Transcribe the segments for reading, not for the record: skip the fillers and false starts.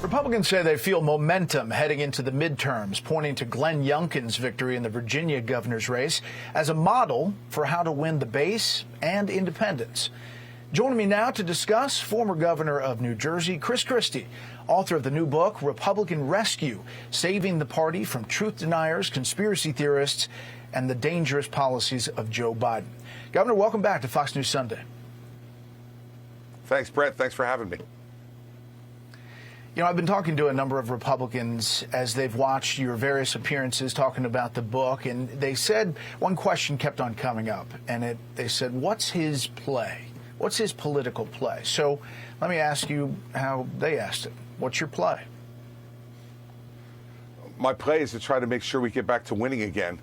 Republicans say they feel momentum heading into the midterms, pointing to Glenn Youngkin's victory in the Virginia governor's race as a model for how to win the base and independents. Joining me now to discuss, former governor of New Jersey, Christie, author of the new book, Republican Rescue, Saving the Party from Truth Deniers, Conspiracy Theorists, and the Dangerous Policies of Joe Biden. Governor, welcome back to Fox News Sunday. Thanks, Brett. Thanks for having me. You know, I've been talking to a number of Republicans as they've watched your various appearances talking about the book, and they said one question kept on coming up, and they said, what's his play? What's his political play? So let me ask you how they asked it. What's your play? My play is to try to make sure we get back to winning again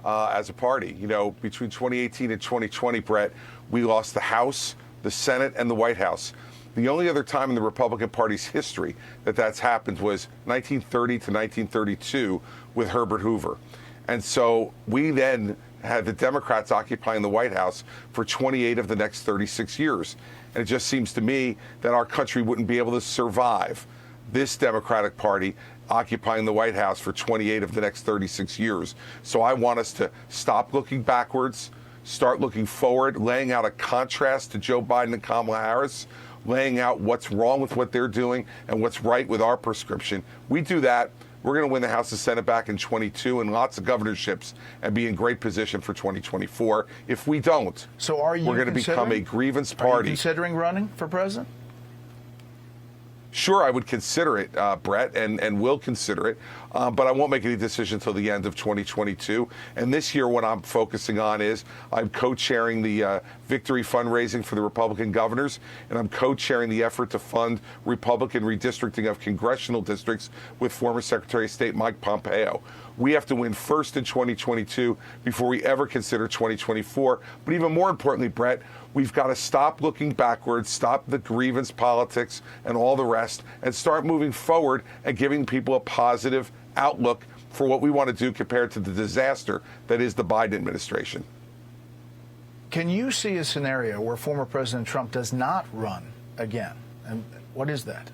as a party. You know, between 2018 and 2020, Brett, we lost the House, the Senate, and the White House. The only other time in the Republican Party's history that that's happened was 1930 to 1932 with Herbert Hoover. And so we then had the Democrats occupying the White House for 28 of the next 36 years. And it just seems to me that our country wouldn't be able to survive this Democratic Party occupying the White House for 28 of the next 36 years. So I want us to stop looking backwards, start looking forward, laying out a contrast to Joe Biden and Kamala Harris, laying out what's wrong with what they're doing and what's right with our prescription. We do that, we're going to win the House and Senate back in 22 and lots of governorships and be in great position for 2024. If we don't, so are you we're going to become a grievance party. Are you considering running for president? Sure, I would consider it, Brett, and will consider it, but I won't make any decision until the end of 2022. And this year, what I'm focusing on is I'm co-chairing the victory fundraising for the Republican governors, and I'm co-chairing the effort to fund Republican redistricting of congressional districts with former Secretary of State Mike Pompeo. We have to win first in 2022 before we ever consider 2024. But even more importantly, Brett, we've got to stop looking backwards, stop the grievance politics and all the rest, and start moving forward and giving people a positive outlook for what we want to do compared to the disaster that is the Biden administration. Can you see a scenario where former President Trump does not run again? And what is that?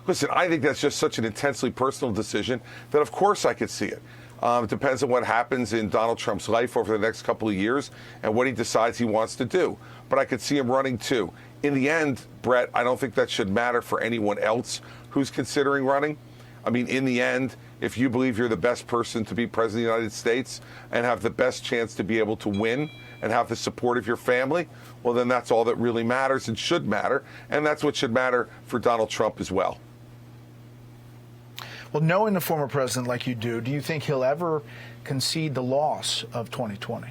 Listen, I think that's just such an intensely personal decision that, of course, I could see it. It depends on what happens in Donald Trump's life over the next couple of years and what he decides he wants to do. But I could see him running, too. In the end, Brett, I don't think that should matter for anyone else who's considering running. I mean, in the end, if you believe you're the best person to be president of the United States and have the best chance to be able to win and have the support of your family, well, then that's all that really matters and should matter. And that's what should matter for Donald Trump as well. Well, knowing the former president like you do you think he'll ever concede the loss of 2020?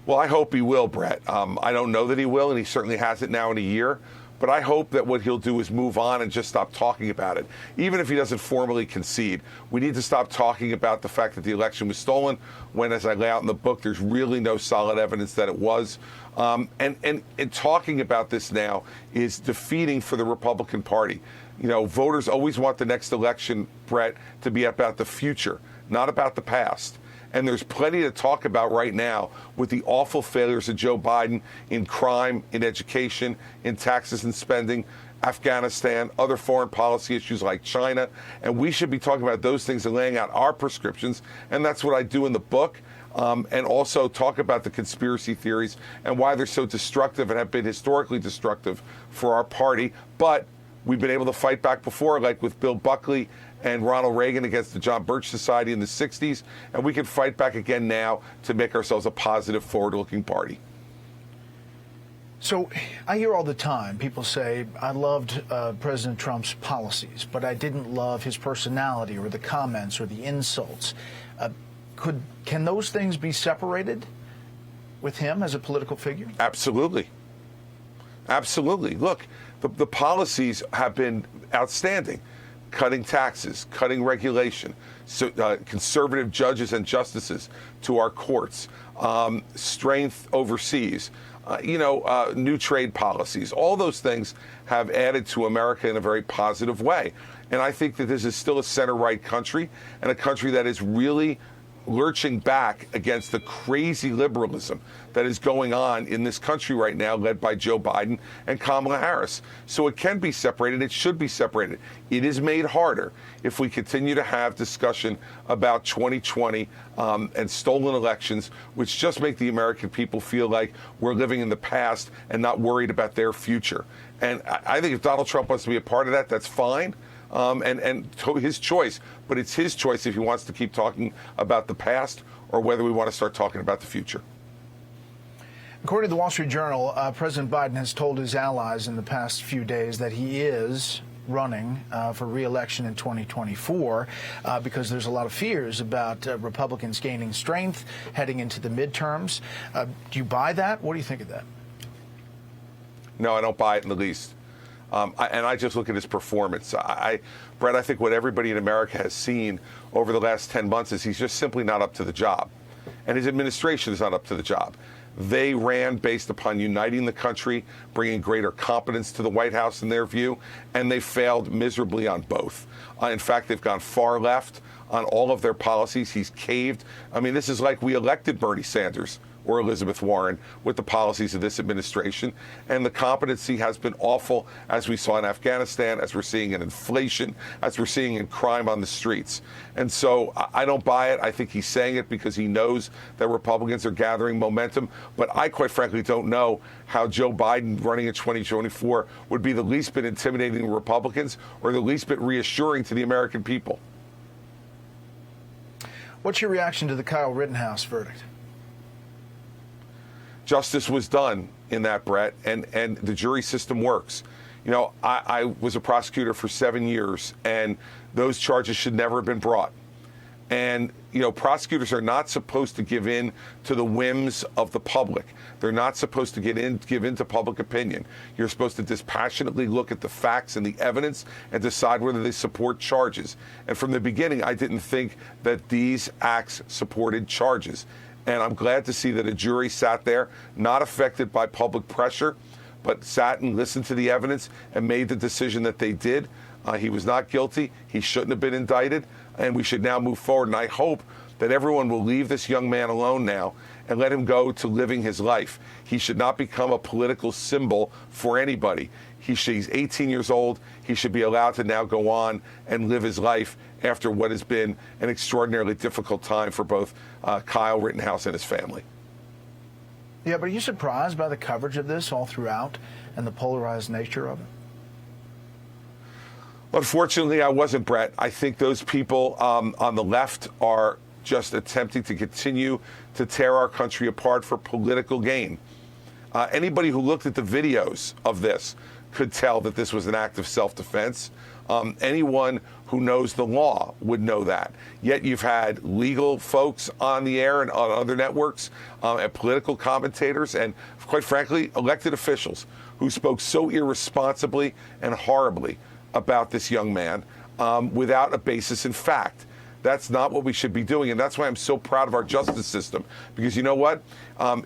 Well, I hope he will, Brett. I don't know that he will, and he certainly hasn't now in a year. But I hope that what he'll do is move on and just stop talking about it. Even if he doesn't formally concede, we need to stop talking about the fact that the election was stolen when, as I lay out in the book, there's really no solid evidence that it was. And talking about this now is defeating for the Republican Party. You know, voters always want the next election, Brett, to be about the future, not about the past. And there's plenty to talk about right now with the awful failures of Joe Biden in crime, in education, in taxes and spending, Afghanistan, other foreign policy issues like China. And we should be talking about those things and laying out our prescriptions. And that's what I do in the book. And also talk about the conspiracy theories and why they're so destructive and have been historically destructive for our party. But we've been able to fight back before, like with Bill Buckley and Ronald Reagan against the John Birch Society in the 60s, and we can fight back again now to make ourselves a positive, forward-looking party. So I hear all the time people say, I loved President Trump's policies, but I didn't love his personality or the comments or the insults. Can those things be separated with him as a political figure? Absolutely. Absolutely. Look, the policies have been outstanding. Cutting taxes, cutting regulation, conservative judges and justices to our courts, strength overseas, new trade policies. All those things have added to America in a very positive way. And I think that this is still a center-right country and a country that is really lurching back against the crazy liberalism that is going on in this country right now, led by Joe Biden and Kamala Harris. So it can be separated. It should be separated. It is made harder if we continue to have discussion about 2020 and stolen elections, which just make the American people feel like we're living in the past and not worried about their future. And I think if Donald Trump wants to be a part of that, that's fine. And his choice, but it's his choice if he wants to keep talking about the past or whether we want to start talking about the future. According to the Wall Street Journal, President Biden has told his allies in the past few days that he is running for re-election in 2024 because there's a lot of fears about Republicans gaining strength heading into the midterms. Do you buy that? What do you think of that? No, I don't buy it in the least. And I just look at his performance. Brett, I think what everybody in America has seen over the last 10 months is he's just simply not up to the job. And his administration is not up to the job. They ran based upon uniting the country, bringing greater competence to the White House in their view, and they failed miserably on both. In fact, they've gone far left on all of their policies. He's caved. I mean, this is like we elected Bernie Sanders or Elizabeth Warren with the policies of this administration. And the competency has been awful, as we saw in Afghanistan, as we're seeing in inflation, as we're seeing in crime on the streets. And so I don't buy it. I think he's saying it because he knows that Republicans are gathering momentum. But I quite frankly don't know how Joe Biden running in 2024 would be the least bit intimidating to Republicans or the least bit reassuring to the American people. What's your reaction to the Kyle Rittenhouse verdict? Justice was done in that, Brett, and the jury system works. You know, I was a prosecutor for 7 years, and those charges should never have been brought. And, you know, prosecutors are not supposed to give in to the whims of the public. They're not supposed to give in to public opinion. You're supposed to dispassionately look at the facts and the evidence and decide whether they support charges. And from the beginning, I didn't think that these acts supported charges. And I'm glad to see that a jury sat there, not affected by public pressure, but sat and listened to the evidence and made the decision that they did. He was not guilty. He shouldn't have been indicted. And we should now move forward. And I hope that everyone will leave this young man alone now and let him go to living his life. He should not become a political symbol for anybody. He's 18 years old. He should be allowed to now go on and live his life after what has been an extraordinarily difficult time for both Kyle Rittenhouse and his family. Yeah, but are you surprised by the coverage of this all throughout and the polarized nature of it? Unfortunately, I wasn't, Brett. I think those people on the left are just attempting to continue to tear our country apart for political gain. Anybody who looked at the videos of this could tell that this was an act of self-defense. Anyone who knows the law would know that. Yet you've had legal folks on the air and on other networks, and political commentators, and quite frankly, elected officials who spoke so irresponsibly and horribly about this young man without a basis in fact. That's not what we should be doing, and that's why I'm so proud of our justice system. Because you know what?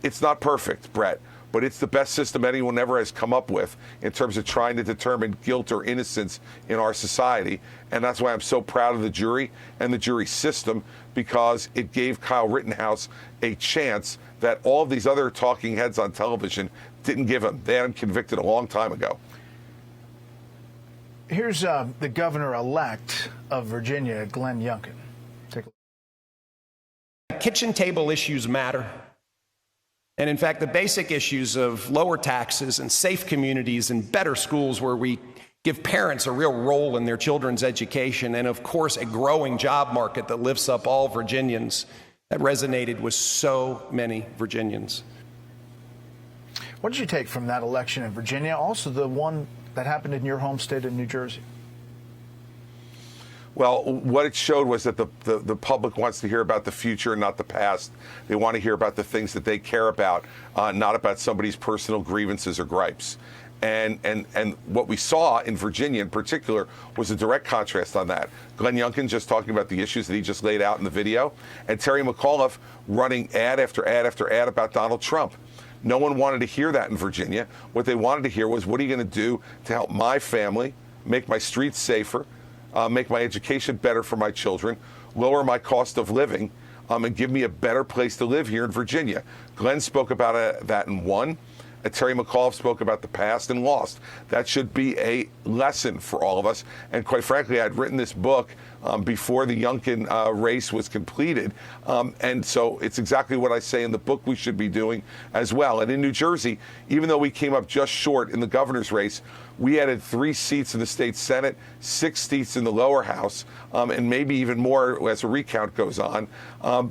It's not perfect, Brett, but it's the best system anyone ever has come up with in terms of trying to determine guilt or innocence in our society. And that's why I'm so proud of the jury and the jury system, because it gave Kyle Rittenhouse a chance that all of these other talking heads on television didn't give him. They had him convicted a long time ago. Here's the governor-elect of Virginia, Glenn Youngkin. Take a look. Kitchen table issues matter. And in fact, the basic issues of lower taxes and safe communities and better schools where we give parents a real role in their children's education, and of course, a growing job market that lifts up all Virginians, that resonated with so many Virginians. What did you take from that election in Virginia, also the one that happened in your home state of New Jersey? Well, what it showed was that the public wants to hear about the future and not the past. They want to hear about the things that they care about, not about somebody's personal grievances or gripes. And what we saw in Virginia in particular was a direct contrast on that. Glenn Youngkin just talking about the issues that he just laid out in the video, and Terry McAuliffe running ad after ad after ad about Donald Trump. No one wanted to hear that in Virginia. What they wanted to hear was, what are you going to do to help my family, make my streets safer, make my education better for my children, lower my cost of living, and give me a better place to live here in Virginia. Glenn spoke about that and won. Terry McAuliffe spoke about the past and lost. That should be a lesson for all of us. And quite frankly, I'd written this book before the Youngkin race was completed. And so it's exactly what I say in the book we should be doing as well. And in New Jersey, even though we came up just short in the governor's race, we added 3 seats in the state Senate, 6 seats in the lower house, and maybe even more as a recount goes on.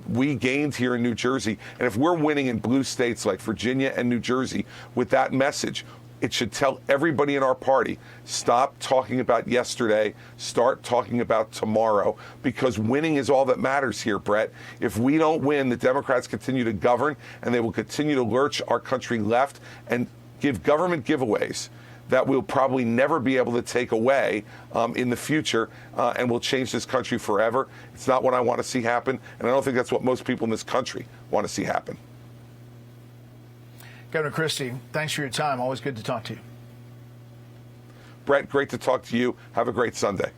We gained here in New Jersey. And if we're winning in blue states like Virginia and New Jersey with that message, it should tell everybody in our party, stop talking about yesterday, start talking about tomorrow, because winning is all that matters here, Brett. If we don't win, the Democrats continue to govern, and they will continue to lurch our country left and give government giveaways that we'll probably never be able to take away in the future, and will change this country forever. It's not what I want to see happen, and I don't think that's what most people in this country want to see happen. Governor Christie, thanks for your time. Always good to talk to you. Brett, great to talk to you. Have a great Sunday.